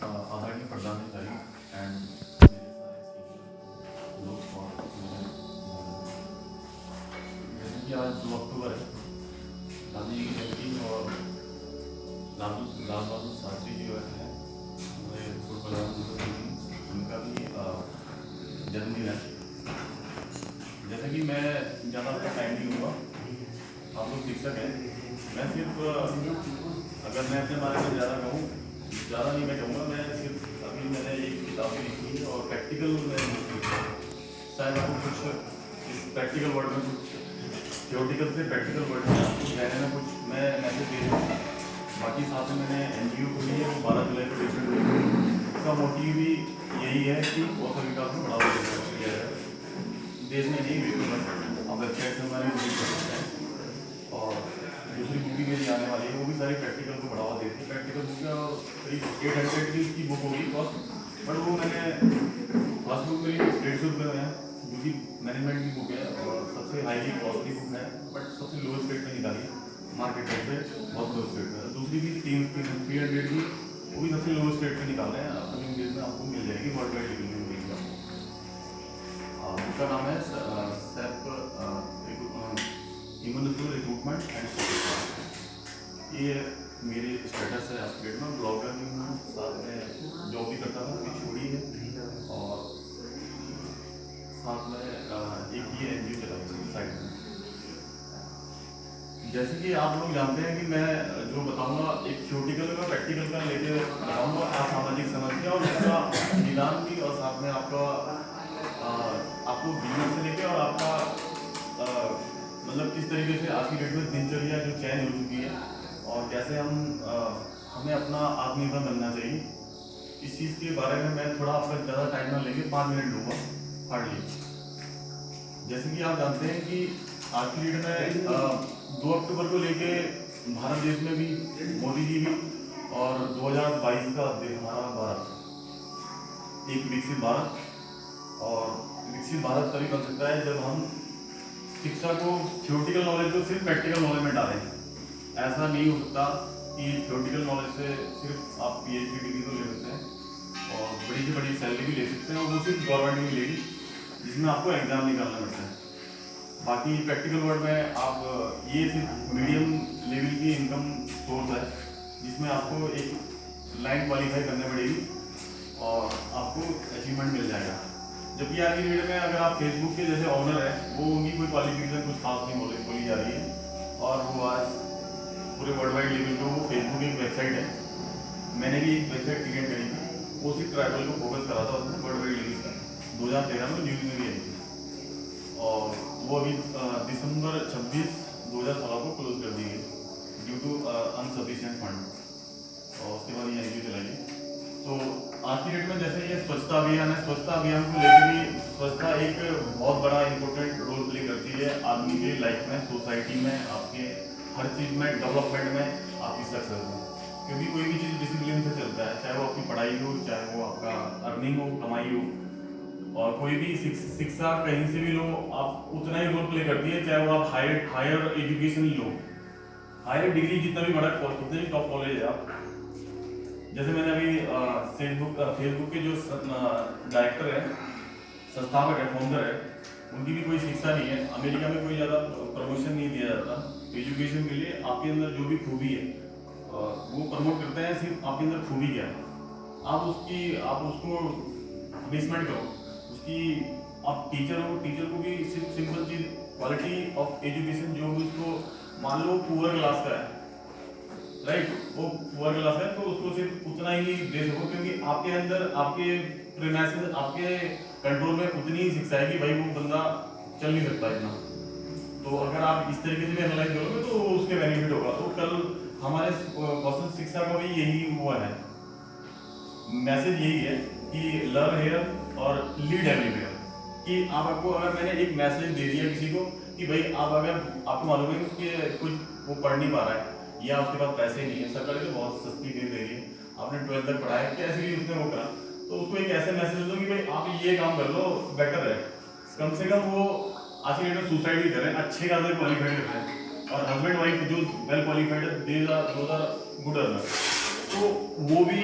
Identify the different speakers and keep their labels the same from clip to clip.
Speaker 1: आदरणीय प्रधानाधिकारी एंड मेरे सारे सीनियर दोस्त और जैसे कि आज 2 अक्टूबर है, गांधी जी की जयंती और लाल बहादुर शास्त्री जी जो है हमारे पूर्व प्रधानमंत्री जी, उनका भी जन्मदिन है। जैसे कि मैं ज़्यादा आपका टाइम नहीं लूँगा, आप लोग शिक्षक हैं, मैं सिर्फ अगर मैं अपने बारे में ज़्यादा कहूँ, ज़्यादा नहीं मैं कहूँगा, मैं सिर्फ अभी मैंने एक किताब भी लिखी है और प्रैक्टिकल मैंने बुक लिखी है। शायद आपको कुछ इस प्रैक्टिकल वर्ड में कुछ थियोरटिकल से प्रैक्टिकल वर्ड में आपको कहने में कुछ मैं मैसेज दे दूँ। बाकी साथ में मैंने NGO को ली है, वो 12 जुलाई को रजिस्टर हुई है। उसका मोटिव भी यही है कि कौशल विकास में बढ़ावा दिया जाए, देश में नहीं बिल्कुल बस आप वेबसाइट से हमारे विजिट कर सकते हैं। और दूसरी बुक भी मेरी आने वाली है, वो भी सारी प्रैक्टिकल को बढ़ावा देती है। प्रैक्टिकल बुक करीब 800 की उसकी बुक होगी कॉस्ट, बट वो मैंने फर्स्ट बुक मेरी 150 रुपये में है, जो कि मैनेजमेंट की बुक है और सबसे हाईली कॉस्टली बुक है, बट सबसे लोएस्ट रेट में निकाली है मार्केट रेट पे, बहुत लोएस्ट रेट में। दूसरी भी 300 की, वो भी सबसे लोएस्ट रेट में निकाल रहे हैं। अपकमिंग डेज में आपको मिल जाएगी, वर्ल्ड वाइड लिखी मिलेगी आपको। उसका नाम है सेप ह्यूमन रिक्रूटमेंट एंड ये मेरे स्टेटस है अपडेट में, ब्लॉगर भी हूँ, साथ में जॉब भी करता था, अभी छोड़ी है, और साथ में एक ये NGO चलाई साइड में। जैसे कि आप लोग जानते हैं कि मैं जो बताऊंगा एक थियोरटिकल का प्रैक्टिकल का लेके बताऊंगा, असामाजिक समस्या और उसका निदान भी, और साथ में आपका आपको बिजनेस से लेके और आपका मतलब किस तरीके से आज की डेट में दिनचर्या जो चेंज हो चुकी है और कैसे हम हमें अपना आत्मनिर्भर बनना चाहिए, इस चीज़ के बारे में मैं थोड़ा आपका ज़्यादा टाइम ना लेके 5 मिनट लूँगा हार्डली। जैसे कि आप जानते हैं कि आज की डेट में 2 अक्टूबर को लेके भारत देश में भी मोदी जी भी, और 2022 का हमारा भारत एक विकसित भारत, और विकसित भारत तभी बन सकता है जब हम शिक्षा को थियोरटिकल नॉलेज को सिर्फ प्रैक्टिकल नॉलेज में डालें। ऐसा नहीं हो सकता कि थियोरटिकल नॉलेज से सिर्फ आप PhD डिग्री तो ले सकते हैं और बड़ी से बड़ी सैलरी भी ले सकते हैं, और वो सिर्फ गवर्नमेंट में मिलेगी जिसमें आपको एग्जाम निकालना पड़ता है। बाकी प्रैक्टिकल वर्ड में आप ये सिर्फ मीडियम लेवल की इनकम सोर्स है, जिसमें आपको एक लाइन क्वालिफाई करनी पड़ेगी और आपको अचीवमेंट मिल जाएगा। जबकि आज की डेट में अगर आप फेसबुक के जैसे ऑनर है, वो उनकी कोई क्वालिफिकेशन कुछ खास नहीं बोली जा रही है, और वो आज पूरे वर्ल्ड वाइड लेवल पे वो फेसबुक एक वेबसाइट है, मैंने भी एक वेबसाइट क्रिएट करी थी, वो सिर्फ ट्रैवल को फोकस करा था उसमें वर्ल्ड वाइड लेवल का, 2013 में न्यूज़ में भी आई थी, और वो अभी दिसंबर 26, 2016 को क्लोज कर दी गई ड्यू टू अनसफिशिएंट फंड, और उसके बाद ये NGO चलाई गई। तो आज की डेट में जैसे ये स्वच्छता अभियान है, स्वच्छता अभियान को लेकर भी स्वच्छता एक बहुत बड़ा इंपॉर्टेंट रोल प्ले करती है आदमी के लाइफ में, सोसाइटी में, आपके हर चीज़ में, डेवलपमेंट में, आपकी सक्सेस में। क्योंकि कोई भी चीज़ डिसिप्लिन से चलता है, चाहे वो आपकी पढ़ाई हो, चाहे वो आपका अर्निंग हो, कमाई हो, और कोई भी शिक्षा कहीं से भी लो, आप उतना ही रोल प्ले करती है, चाहे वो आप हायर एजुकेशन लो, हायर डिग्री जितना भी बड़ा कितने भी टॉप कॉलेज है आप। जैसे मैंने अभी फेसबुक के जो डायरेक्टर है, संस्थापक है, फाउंडर है, उनकी भी कोई शिक्षा नहीं है, अमेरिका में कोई ज़्यादा प्रमोशन नहीं दिया जाता एजुकेशन के लिए। आपके अंदर जो भी खूबी है वो प्रमोट करते हैं, सिर्फ आपके अंदर खूबी क्या है, आप उसको बेसमेंट करो उसकी। आप टीचर हो, टीचर को भी सिर्फ simple cheese quality of education जो भी उसको, मान लो पुअर क्लास का है, राइट, वो पुअर क्लास है, तो उसको सिर्फ उतना ही दे सको, क्योंकि आपके अंदर, आपके प्रीमाइसेस, आपके कंट्रोल में उतनी ही शिक्षा है कि भाई वो बंदा चल नहीं सकता इतना। तो अगर आप इस तरीके से भी एनालाइज करोगे तो उसके बेनिफिट होगा। तो कल हमारे कौशल शिक्षा का भी यही हुआ है, मैसेज यही है कि लर्न हियर और लीड एवरीवेयर। कि आपको अगर मैंने एक मैसेज दे दिया किसी को कि भाई आप अगर आपको मालूम है कि उसके कुछ वो पढ़ नहीं पा रहा है या उसके पास पैसे नहीं है, सरकार तो बहुत सस्ती फीस दे रही है, आपने 12th तक पढ़ा है, कैसे भी उसने वो करा, तो उसको एक ऐसे मैसेज दो कि भाई आप ये काम कर लो, बेटर है। कम से कम वो आज की डेट में सुसाइड भी कर रहे हैं, अच्छे खासे क्वालिफाइड कर रहे हैं, और हस्बैंड वाइफ जो वेल क्वालिफाइड है, दोज आर गुड अर्नर, तो वो भी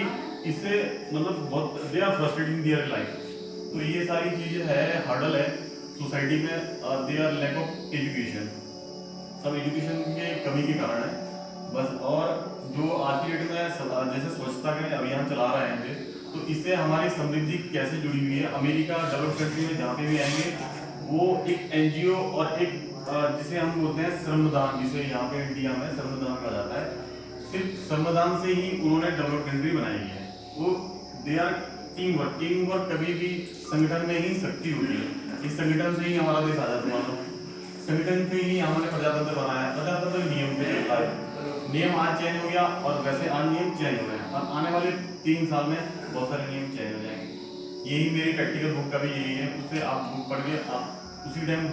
Speaker 1: इससे मतलब बहुत they are frustrating their life. तो ये सारी चीज़ें है, हर्डल है सोसाइटी में, they are lack of education, सब एजुकेशन के कमी के कारण है बस। और जो आज की डेट में जैसे स्वच्छता का अभियान चला रहे हैं, तो इससे हमारी समृद्धि कैसे जुड़ी हुई है। अमेरिका डेवलप कंट्री में जहाँ पे भी आएंगे, वो एक एनजीओ और एक जिसे हम बोलते हैं श्रमदान, जिसे यहाँ पे इंडिया में श्रमदान कहा जाता है, सिर्फ श्रमदान से ही उन्होंने डेवलप कंट्री बनाई है। वो they are team work, team work कभी भी संगठन में ही शक्ति होती है। इस संगठन से ही हमारा देश आजाद हुआ, संगठन से ही हमने प्रजातंत्र बनाया। प्रजातंत्र नियम पे चलता है, नियम आज चेंज हो गया और वैसे आज नियम चेंज हो रहे हैं, और आने वाले 3 साल में बहुत सारे नियम चेंज हो जाएंगे। यही मेरी प्रैक्टिकल बुक का भी यही है, उससे आप बुक पढ़ के आप उसी टाइम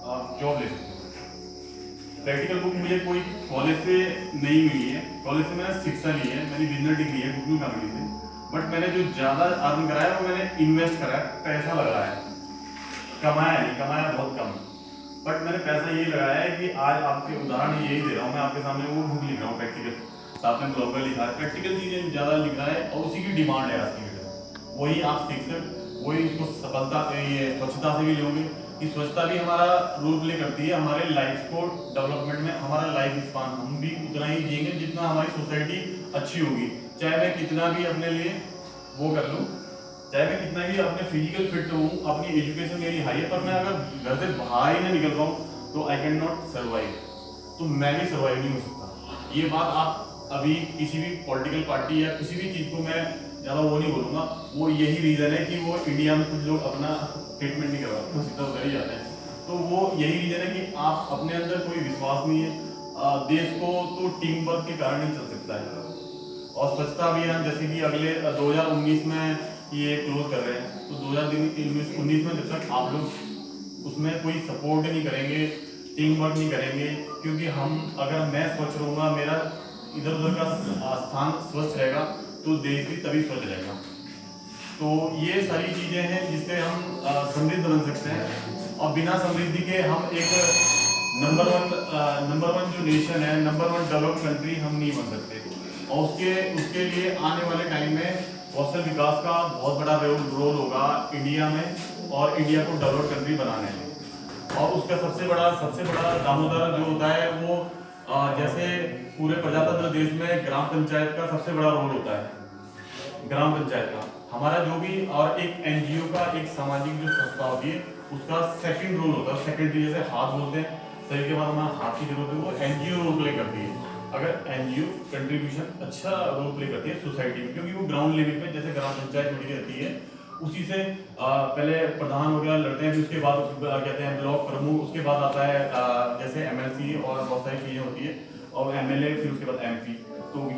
Speaker 1: आप जॉब ले सकते हो। प्रैक्टिकल बुक मुझे कोई कॉलेज से नहीं मिली है, कॉलेज से मैंने शिक्षा ली है, मेरी बिजनेस डिग्री है कुकिंग कंपनी से, बट मैंने जो ज़्यादा अर्न कराया वो मैंने इन्वेस्ट कराया, पैसा लगाया, कमाया नहीं, कमाया बहुत कम, बट मैंने पैसा ये लगाया है कि आज आपके उदाहरण यही दे रहा हूँ मैं आपके सामने, वो बुक लिख रहा हूँ प्रैक्टिकल, साथ में ब्लॉग पर लिखा है, प्रैक्टिकल चीज़ें ज़्यादा लिख रहा है और उसी की डिमांड है आज की डेट में। वही आप सीख सकते, वही इसको सफलता ये स्वच्छता से भी लोगे कि स्वच्छता भी हमारा रोल प्ले करती है हमारे लाइफ को डेवलपमेंट में। हमारा लाइफ स्पान हम भी उतना ही जिएंगे जितना हमारी सोसाइटी अच्छी होगी। चाहे मैं कितना भी अपने लिए वो कर लूँ, चाहे मैं कितना भी अपने फिजिकल फिट हूँ, अपनी एजुकेशन मेरी हाई है, पर मैं अगर घर से बाहर ही ना निकल पाऊँ तो आई कैन नॉट सर्वाइव, तो मैं भी सर्वाइव नहीं हो सकता। ये बात आप अभी किसी भी पॉलिटिकल पार्टी या किसी भी चीज़ को मैं ज़्यादा वो नहीं बोलूँगा, वो यही रीज़न है कि वो इंडिया में कुछ लोग अपना ट्रीटमेंट नहीं करवाते, वो सीधा उधर ही जाते हैं। तो वो यही रीज़न है कि आप अपने अंदर कोई विश्वास नहीं है। देश को तो टीम वर्क के कारण ही चल सकता है। और स्वच्छता अभियान जैसे कि अगले 2019 में ये क्लोज कर रहे हैं, तो 2019 में जब तक आप लोग उसमें कोई सपोर्ट नहीं करेंगे, टीम वर्क नहीं करेंगे, क्योंकि हम अगर मैं स्वच्छ रहूँगा, मेरा इधर उधर का स्थान स्वच्छ रहेगा, तो देश भी तभी स्वच्छ रहेगा। तो ये सारी चीज़ें हैं जिससे हम समृद्ध बन सकते हैं, और बिना समृद्धि के हम एक नंबर वन जो नेशन है, नंबर 1 डेवलप्ड कंट्री हम नहीं बन सकते। और उसके लिए आने वाले टाइम में कौशल विकास का बहुत बड़ा रोल होगा इंडिया में, और इंडिया को डेवलप्ड कंट्री बनाने में। और उसका सबसे बड़ा दामोदर जो होता है वो जैसे पूरे प्रजातंत्र देश में ग्राम पंचायत का सबसे बड़ा रोल होता है। ग्राम पंचायत का हमारा जो भी, और एक एनजीओ का, एक सामाजिक जो संस्था होती है उसका सेकंड रोल होता है, सेकेंडरी, जैसे हाथ बोलते हैं शरीर के बाद हमारा हाथ की जरूरत है, वो एनजीओ रोल प्ले करती है। अगर एनजीओ कंट्रीब्यूशन अच्छा रोल प्ले करती है सोसाइटी में, क्योंकि वो ग्राउंड लेवल पे जैसे ग्राम पंचायत जुड़ी रहती है, उसी से पहले प्रधान वगैरह लड़ते हैं, फिर उसके बाद कहते हैं ब्लॉक प्रमुख, उसके बाद आता है जैसे एमएलसी और बहुत सारी चीज़ें होती है, और एमएलए, फिर उसके बाद एमपी। तो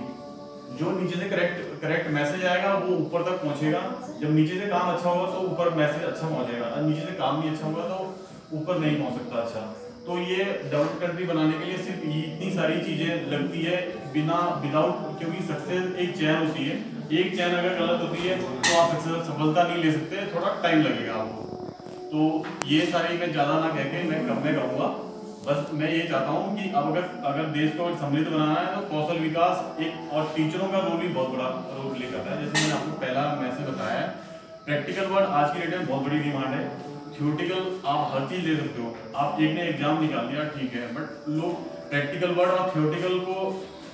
Speaker 1: जो नीचे से करेक्ट मैसेज आएगा वो ऊपर तक पहुंचेगा। जब नीचे से काम अच्छा होगा तो ऊपर मैसेज अच्छा पहुंचेगा, और नीचे से काम नहीं अच्छा होगा तो ऊपर नहीं पहुंच सकता अच्छा। तो ये डेवलप कंट्री बनाने के लिए सिर्फ इतनी सारी चीज़ें लगती है विदाउट, क्योंकि सक्सेस एक चैन होती है, एक चैन अगर गलत होती है तो आप सफलता नहीं ले सकते, थोड़ा टाइम लगेगा आपको। तो ये सारी मैं ज़्यादा ना कह के मैं कम में कहूँगा, बस मैं ये चाहता हूँ कि अब अगर देश को समृद्ध बनाना है तो कौशल विकास एक, और टीचरों का रोल भी बहुत बड़ा रोल प्ले करता है। जैसे मैंने आपको पहला मैसेज बताया, प्रैक्टिकल वर्ड आज की डेट में बहुत बड़ी डिमांड है। थ्योरेटिकल आप हर चीज़ ले सकते हो, आप एक ने एग्जाम निकाल दिया ठीक है, बट लोग प्रैक्टिकल वर्ड और थ्योरेटिकल को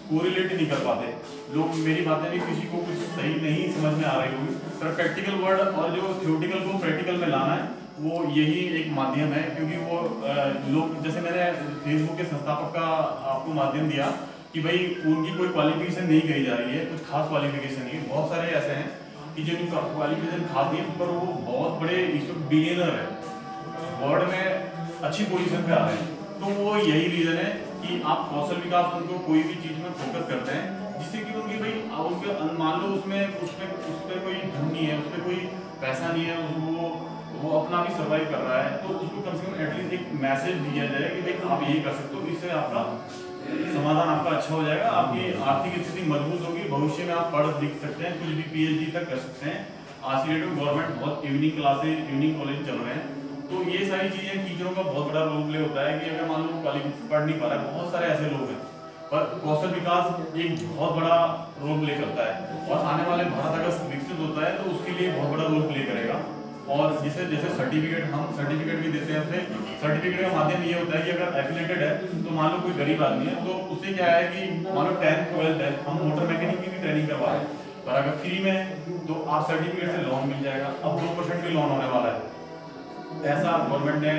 Speaker 1: कोरिलेट नहीं कर पाते लोग। मेरी बातें भी किसी को कुछ सही नहीं समझ में आ रही होगी, पर प्रैक्टिकल वर्ड और जो थ्योरेटिकल को प्रैक्टिकल में लाना है वो यही एक माध्यम है। क्योंकि वो लोग, जैसे मैंने फेसबुक के संस्थापक का आपको माध्यम दिया कि भाई उनकी कोई क्वालिफिकेशन नहीं कही जा रही है, कुछ खास क्वालिफिकेशन नहीं है। बहुत सारे ऐसे हैं कि जिनका क्वालिफिकेशन खास नहीं है, पर वो बहुत बड़े इस वक्त बिलियनर है, वर्ल्ड में अच्छी पोजीशन पे आ रहे हैं। तो वो यही रीज़न है कि आप कौशल विकास उनको कोई भी चीज़ में फोकस करते हैं, जिससे कि उनकी भाई उनके मान लो उसमें कोई धन नहीं है, उसमें कोई पैसा नहीं है, वो अपना भी सर्वाइव कर रहा है, तो उसको कम से कम एटलीस्ट एक मैसेज दिया जाए कि भाई आप ये कर सकते हो, इससे आपका समाधान आपका अच्छा हो जाएगा, आपकी आर्थिक स्थिति मजबूत होगी, भविष्य में आप पढ़ लिख सकते हैं, कुछ भी पीएचडी तक कर सकते हैं। आज की डेट में गवर्नमेंट बहुत इवनिंग क्लासेज, इवनिंग कॉलेज चल रहे हैं। तो ये सारी चीज़ें टीचरों का बहुत बड़ा रोल प्ले होता है कि अगर मान लो पढ़ नहीं पा रहा है, बहुत सारे ऐसे लोग हैं पर कौशल विकास एक बहुत बड़ा रोल प्ले करता है और आने वाले भारत अगर विकसित होता है तो उसके लिए बहुत बड़ा रोल प्ले करेगा। और जैसे जैसे हम सर्टिफिकेट भी देते हैं उसे, सर्टिफिकेट का माध्यम ये होता है कि अगर एफिलेटेड है तो मान लो कोई गरीब आदमी है तो उससे क्या है कि मान लो 10th 12th है, हम मोटर मैकेनिक की भी ट्रेनिंग करवा रहे हैं, पर अगर फ्री में है तो आप सर्टिफिकेट से लोन मिल जाएगा। अब 2% भी लोन होने वाला है, ऐसा गवर्नमेंट ने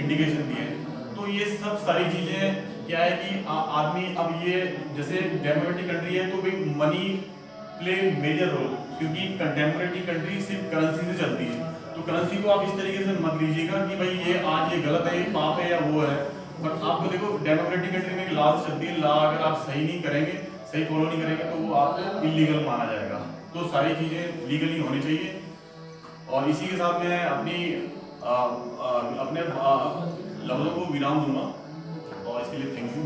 Speaker 1: इंडिकेशन दिए। तो ये सब सारी चीजें क्या है कि आदमी अब ये जैसे डेमोक्रेटिक कंट्री है तो भाई मनी प्ले मेजर रोल, क्योंकि डेमोक्रेटिक कंट्री सिर्फ करेंसी से चलती है। तो करेंसी को आप इस तरीके से मत लीजिएगा कि भाई ये आज ये गलत है, ये पाप है या वो है। बट आपको देखो डेमोक्रेटिक कंट्री में एक लॉ चलती है, लॉ अगर आप सही नहीं करेंगे, सही फॉलो नहीं करेंगे तो वो आपको इलीगल माना जाएगा। तो सारी चीजें लीगली होनी चाहिए। और इसी के साथ मैं अपने लफ्जों को विराम दूंगा और इसके लिए थैंक यू।